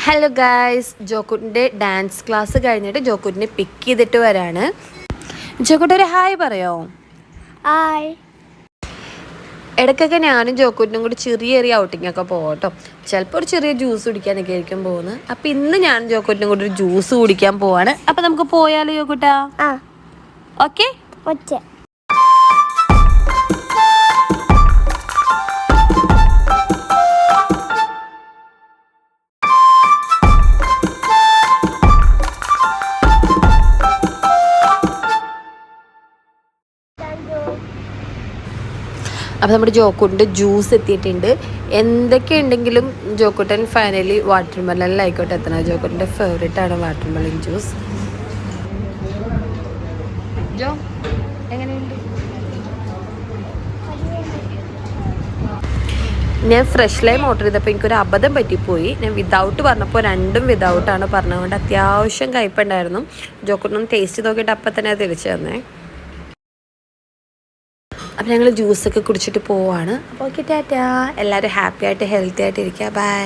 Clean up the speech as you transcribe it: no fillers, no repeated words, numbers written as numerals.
Hello guys, ജോക്കുട്ടിൻ്റെ dance class കഴിഞ്ഞിട്ട് ജോക്കുട്ടിനെ പിക്ക് ചെയ്തിട്ട് വരാണ്. ജോക്കുട്ടി ഒരു ഹായ് പറയോ? ഹായ്. ഇടയ്ക്കൊക്കെ ഞാനും ജോക്കുട്ടിനും കൂടി ചെറിയ ഔട്ടിംഗ് ഒക്കെ പോകട്ടോ. ചിലപ്പോൾ ഒരു ചെറിയ ജ്യൂസ് കുടിക്കാനൊക്കെ ആയിരിക്കും പോകുന്നത്. അപ്പം ഇന്ന് ഞാൻ ജോക്കുട്ടിനും കൂടി ഒരു ജ്യൂസ് കുടിക്കാൻ പോവാണ്. അപ്പം നമുക്ക് പോയാലോ ജോക്കുട്ടാ? ഓക്കെ. അപ്പോൾ നമ്മുടെ ജോക്കുട്ടിൻ്റെ ജ്യൂസ് എത്തിയിട്ടുണ്ട്. എന്തൊക്കെ ഉണ്ടെങ്കിലും ജോക്കുട്ടൻ ഫൈനലി വാട്ടർ മെലണിലായിക്കോട്ടെ എത്തണം. ജോക്കുട്ടിൻ്റെ ഫേവറേറ്റാണ് വാട്ടർ മെലൺ ജ്യൂസ്. ജോ എങ്ങനെയുണ്ട്? ഞാൻ ഫ്രഷ് ലൈം ഓർഡർ ചെയ്തപ്പോൾ എനിക്കൊരു അബദ്ധം പറ്റിപ്പോയി. ഞാൻ വിതൗട്ട് പറഞ്ഞപ്പോൾ രണ്ടും വിതൗട്ടാണ് പറഞ്ഞതുകൊണ്ട് അത്യാവശ്യം കയ്പുണ്ടായിരുന്നു. ജോക്കുട്ടൊന്ന് ടേസ്റ്റ് നോക്കിയിട്ട് അപ്പം തന്നെ തിരിച്ചു തന്നേ. അപ്പോൾ ഞങ്ങൾ ജ്യൂസൊക്കെ കുടിച്ചിട്ട് പോവാണ്. അപ്പോൾ ഓക്കെ, ടാറ്റാ. എല്ലാവരും ഹാപ്പി ആയിട്ട് ഹെൽത്തി ആയിട്ട് ഇരിക്കുക. ബൈ.